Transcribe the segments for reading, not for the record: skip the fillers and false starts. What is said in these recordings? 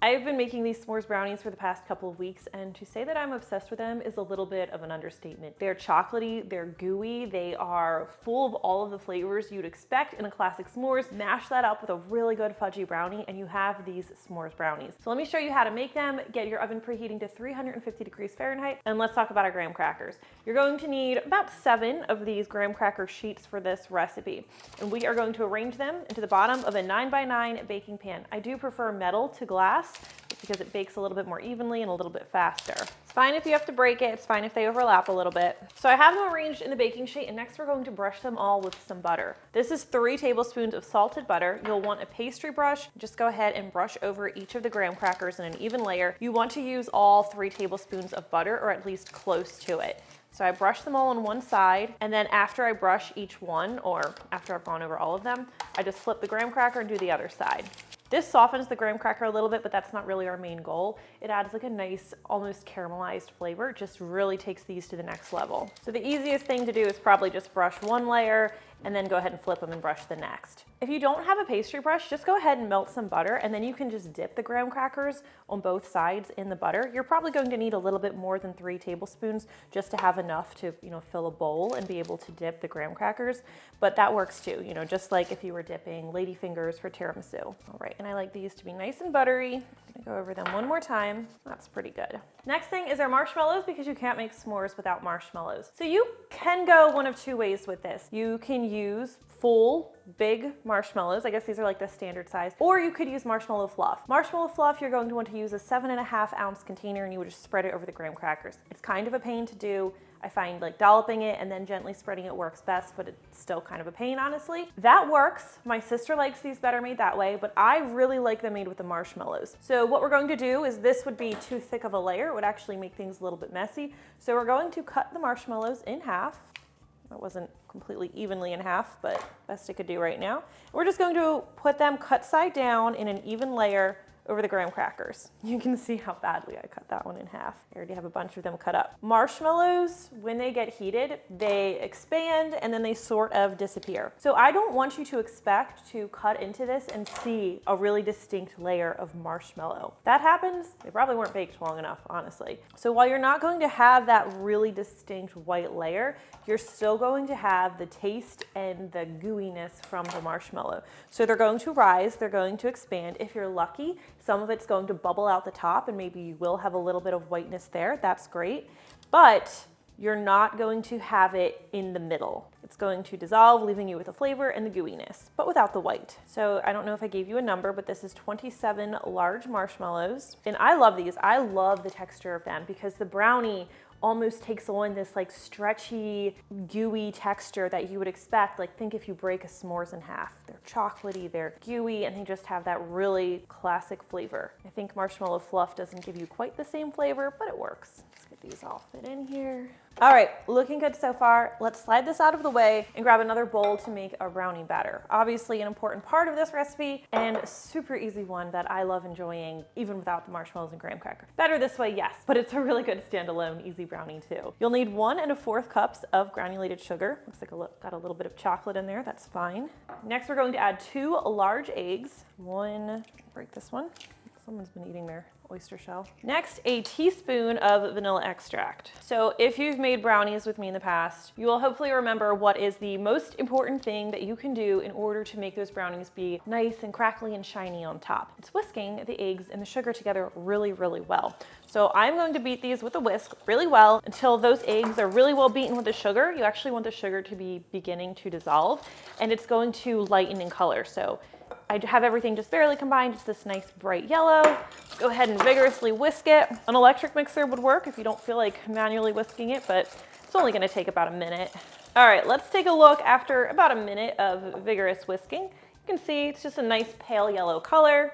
I've been making these s'mores brownies for the past couple of weeks, and to say that I'm obsessed with them is a little bit of an understatement. They're chocolatey, they're gooey, they are full of all of the flavors you'd expect in a classic s'mores. Mash that up with a really good fudgy brownie and you have these s'mores brownies. So let me show you how to make them. Get your oven preheating to 350 degrees Fahrenheit, and let's talk about our graham crackers. You're going to need about 7 of these graham cracker sheets for this recipe, and we are going to arrange them into the bottom of a 9x9 baking pan. I do prefer metal to glass just because it bakes a little bit more evenly and a little bit faster. It's fine if you have to break it, it's fine if they overlap a little bit. So I have them arranged in the baking sheet, and next we're going to brush them all with some butter. This is 3 tablespoons of salted butter. You'll want a pastry brush. Just go ahead and brush over each of the graham crackers in an even layer. You want to use all 3 tablespoons of butter, or at least close to it. So I brush them all on one side, and then after I brush each one, or after I've gone over all of them, I just flip the graham cracker and do the other side. This softens the graham cracker a little bit, but that's not really our main goal. It adds like a nice, almost caramelized flavor. It just really takes these to the next level. So the easiest thing to do is probably just brush one layer and then go ahead and flip them and brush the next. If you don't have a pastry brush, just go ahead and melt some butter, and then you can just dip the graham crackers on both sides in the butter. You're probably going to need a little bit more than 3 tablespoons just to have enough to, fill a bowl and be able to dip the graham crackers, but that works too, just like if you were dipping ladyfingers for tiramisu. All right, and I like these to be nice and buttery. I'm gonna go over them one more time. That's pretty good. Next thing is our marshmallows, because you can't make s'mores without marshmallows. So you can go one of 2 ways with this. You can use full big marshmallows. I guess these are like the standard size, or you could use marshmallow fluff. Marshmallow fluff, you're going to want to use a 7.5 ounce container, and you would just spread it over the graham crackers. It's kind of a pain to do. I find like dolloping it and then gently spreading it works best, but it's still kind of a pain, honestly. That works. My sister likes these better made that way, but I really like them made with the marshmallows. So what we're going to do is, this would be too thick of a layer. It would actually make things a little bit messy. So we're going to cut the marshmallows in half. That wasn't completely evenly in half, but best I could do right now. We're just going to put them cut side down in an even layer over the graham crackers. You can see how badly I cut that one in half. I already have a bunch of them cut up. Marshmallows, when they get heated, they expand and then they sort of disappear. So I don't want you to expect to cut into this and see a really distinct layer of marshmallow. That happens, they probably weren't baked long enough, honestly. So while you're not going to have that really distinct white layer, you're still going to have the taste and the gooiness from the marshmallow. So they're going to rise, they're going to expand. If you're lucky, some of it's going to bubble out the top, and maybe you will have a little bit of whiteness there. That's great, but you're not going to have it in the middle. It's going to dissolve, leaving you with the flavor and the gooiness, but without the white. So I don't know if I gave you a number, but this is 27 large marshmallows. And I love these. I love the texture of them, because the brownie almost takes on this like stretchy, gooey texture that you would expect. Like, think if you break a s'mores in half. They're chocolatey, they're gooey, and they just have that really classic flavor. I think marshmallow fluff doesn't give you quite the same flavor, but it works. Let's get these all fit in here. All right, looking good so far. Let's slide this out of the way and grab another bowl to make our brownie batter. Obviously an important part of this recipe, and a super easy one that I love enjoying even without the marshmallows and graham cracker. Better this way, yes, but it's a really good standalone easy brownie too. You'll need 1 1/4 cups of granulated sugar. Looks like got a little bit of chocolate in there, that's fine. Next we're going to add 2 large eggs. Break this one. Someone's been eating their oyster shell. Next, a teaspoon of vanilla extract. So if you've made brownies with me in the past, you will hopefully remember what is the most important thing that you can do in order to make those brownies be nice and crackly and shiny on top. It's whisking the eggs and the sugar together really, really well. So I'm going to beat these with a whisk really well until those eggs are really well beaten with the sugar. You actually want the sugar to be beginning to dissolve, and it's going to lighten in color. So I have everything just barely combined. It's this nice bright yellow. Let's go ahead and vigorously whisk it. An electric mixer would work if you don't feel like manually whisking it, but it's only gonna take about a minute. All right, let's take a look after about a minute of vigorous whisking. You can see it's just a nice pale yellow color.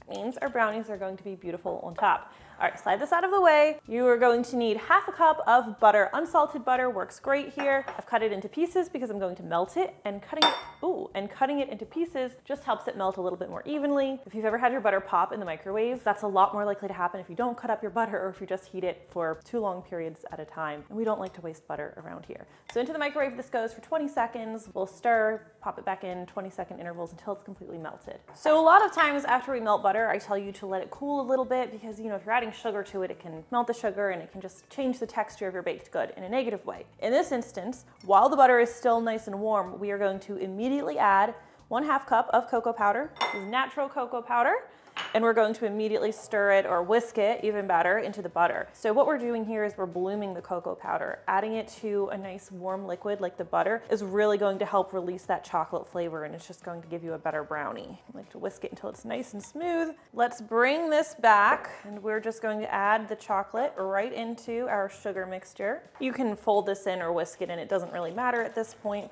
That means our brownies are going to be beautiful on top. All right, slide this out of the way. You are going to need 1/2 cup of butter. Unsalted butter works great here. I've cut it into pieces because I'm going to melt it, and cutting it into pieces just helps it melt a little bit more evenly. If you've ever had your butter pop in the microwave, that's a lot more likely to happen if you don't cut up your butter, or if you just heat it for too long periods at a time. And we don't like to waste butter around here. So into the microwave this goes for 20 seconds. We'll stir, pop it back in 20-second intervals until it's completely melted. So a lot of times after we melt butter, butter, I tell you to let it cool a little bit because, you know, if you're adding sugar to it, it can melt the sugar and it can just change the texture of your baked good in a negative way. In this instance, while the butter is still nice and warm, we are going to immediately add 1/2 cup of cocoa powder. This is natural cocoa powder. And we're going to immediately stir it or whisk it even better into the butter. So what we're doing here is we're blooming the cocoa powder. Adding it to a nice warm liquid like the butter is really going to help release that chocolate flavor, and it's just going to give you a better brownie. I like to whisk it until it's nice and smooth. Let's bring this back, and we're just going to add the chocolate right into our sugar mixture. You can fold this in or whisk it in. It doesn't really matter at this point.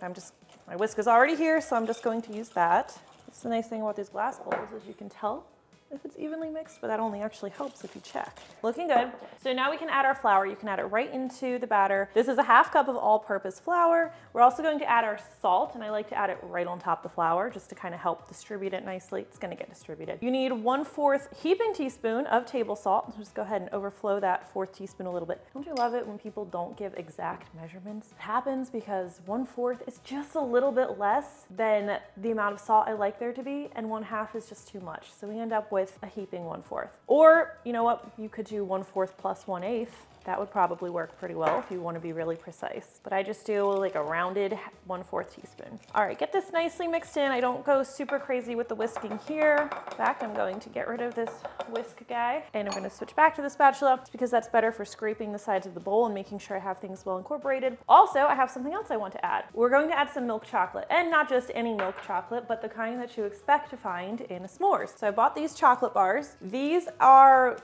My whisk is already here, so I'm just going to use that. That's the nice thing about these glass bowls is you can tell if it's evenly mixed, but that only actually helps if you check. Looking good. So now we can add our flour. You can add it right into the batter. This is a 1/2 cup of all-purpose flour. We're also going to add our salt, and I like to add it right on top of the flour just to kind of help distribute it nicely. It's gonna get distributed. You need 1/4 heaping teaspoon of table salt. So just go ahead and overflow that 4th teaspoon a little bit. Don't you love it when people don't give exact measurements? It happens because 1/4 is just a little bit less than the amount of salt I like there to be, and 1/2 is just too much. So we end up with a heaping 1/4. Or, you know what, you could do 1/4 plus 1/8. That would probably work pretty well if you want to be really precise. But I just do like a rounded 1/4 teaspoon. All right, get this nicely mixed in. I don't go super crazy with the whisking here. In fact, I'm going to get rid of this whisk guy, and I'm going to switch back to the spatula because that's better for scraping the sides of the bowl and making sure I have things well incorporated. Also, I have something else I want to add. We're going to add some milk chocolate, and not just any milk chocolate, but the kind that you expect to find in a s'mores. So I bought these chocolate bars. These are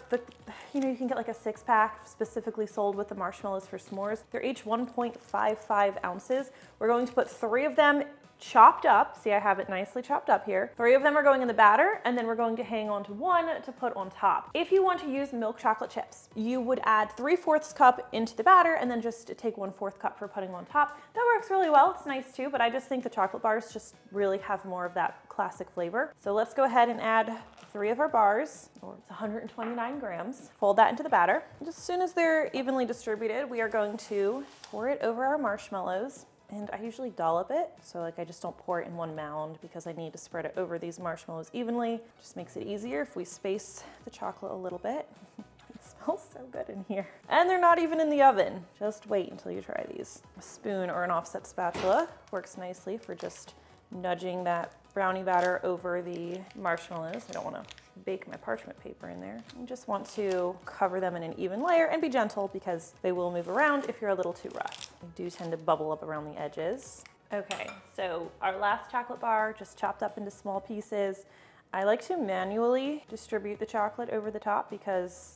you can get like a 6-pack specifically sold with the marshmallows for s'mores. They're each 1.55 ounces. We're going to put 3 of them chopped up. See, I have it nicely chopped up here. 3 of them are going in the batter, and then we're going to hang on to 1 to put on top. If you want to use milk chocolate chips, you would add 3/4 cup into the batter and then just take 1/4 cup for putting on top. That works really well. It's nice too, but I just think the chocolate bars just really have more of that classic flavor. So let's go ahead and add 3 of our bars, or it's 129 grams. Fold that into the batter. And as soon as they're evenly distributed, we are going to pour it over our marshmallows. And I usually dollop it, so like I just don't pour it in one mound because I need to spread it over these marshmallows evenly. Just makes it easier if we space the chocolate a little bit. It smells so good in here. And they're not even in the oven. Just wait until you try these. A spoon or an offset spatula works nicely for just nudging that brownie batter over the marshmallows. I don't want to bake my parchment paper in there. You just want to cover them in an even layer and be gentle because they will move around if you're a little too rough. They do tend to bubble up around the edges. Okay, so our last chocolate bar just chopped up into small pieces. I like to manually distribute the chocolate over the top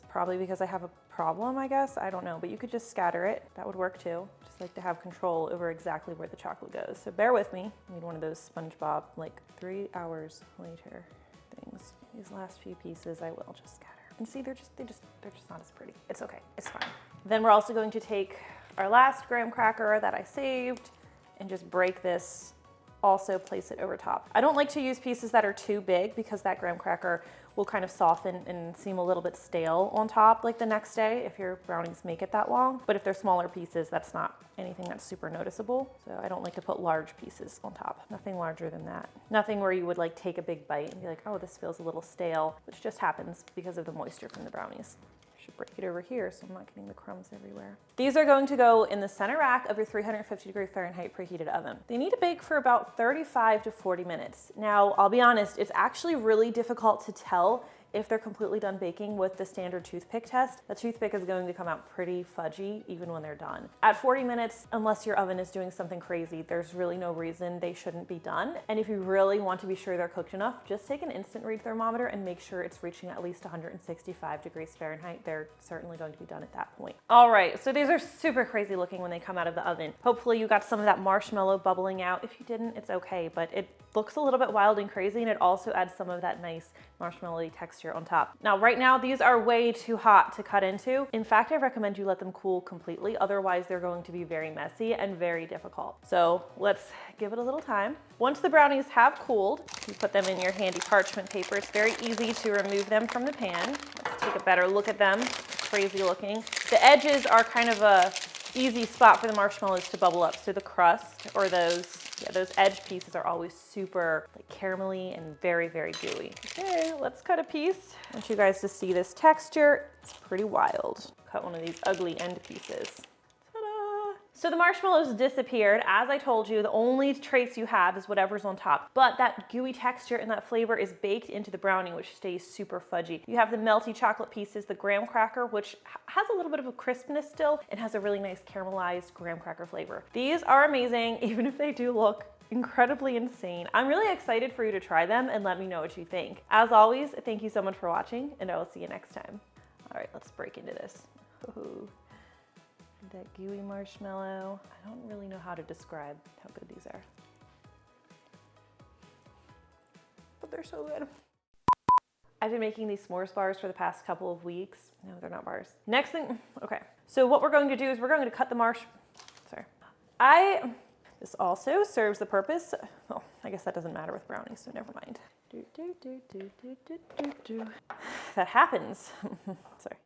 probably because I have a problem, I guess. I don't know, but you could just scatter it. That would work too. Just like to have control over exactly where the chocolate goes. So bear with me. I need one of those SpongeBob, like 3 hours later things. These last few pieces I will just scatter. And see, they're just not as pretty. It's okay, it's fine. Then we're also going to take our last graham cracker that I saved and just break this, also place it over top. I don't like to use pieces that are too big because that graham cracker will kind of soften and seem a little bit stale on top like the next day if your brownies make it that long. But if they're smaller pieces, that's not anything that's super noticeable. So I don't like to put large pieces on top. Nothing larger than that. Nothing where you would like take a big bite and be like, oh, this feels a little stale, which just happens because of the moisture from the brownies. I should break it over here so I'm not getting the crumbs everywhere. These are going to go in the center rack of your 350 Fahrenheit preheated oven. They need to bake for about 35 to 40 minutes. Now, I'll be honest, it's actually really difficult to tell if they're completely done baking with the standard toothpick test. The toothpick is going to come out pretty fudgy even when they're done. At 40 minutes, unless your oven is doing something crazy, there's really no reason they shouldn't be done. And if you really want to be sure they're cooked enough, just take an instant read thermometer and make sure it's reaching at least 165 degrees Fahrenheit. They're certainly going to be done at that point. All right, so these are super crazy looking when they come out of the oven. Hopefully you got some of that marshmallow bubbling out. If you didn't, it's okay, but it looks a little bit wild and crazy, and it also adds some of that nice marshmallowy texture on top. Now, right now, these are way too hot to cut into. In fact, I recommend you let them cool completely. Otherwise, they're going to be very messy and very difficult. So let's give it a little time. Once the brownies have cooled, you put them in your handy parchment paper. It's very easy to remove them from the pan. Let's take a better look at them. Crazy looking. The edges are kind of a easy spot for the marshmallows to bubble up. So the crust or those Yeah, those edge pieces are always super like caramelly and very, very gooey. Okay, let's cut a piece. I want you guys to see this texture. It's pretty wild. Cut one of these ugly end pieces. Ta-da! So the marshmallows disappeared. As I told you, the only trace you have is whatever's on top, but that gooey texture and that flavor is baked into the brownie, which stays super fudgy. You have the melty chocolate pieces, the graham cracker, which has a little bit of a crispness still and has a really nice caramelized graham cracker flavor. These are amazing, even if they do look incredibly insane. I'm really excited for you to try them and let me know what you think. As always, thank you so much for watching, and I will see you next time. All right, let's break into this. Ooh. That gooey marshmallow. I don't really know how to describe how good these are, but they're so good. I've been making these s'mores bars for the past couple of weeks. No, they're not bars. Next thing, okay. So what we're going to do is we're going to cut the this also serves the purpose. Oh, I guess that doesn't matter with brownies, so never mind. That happens. Sorry.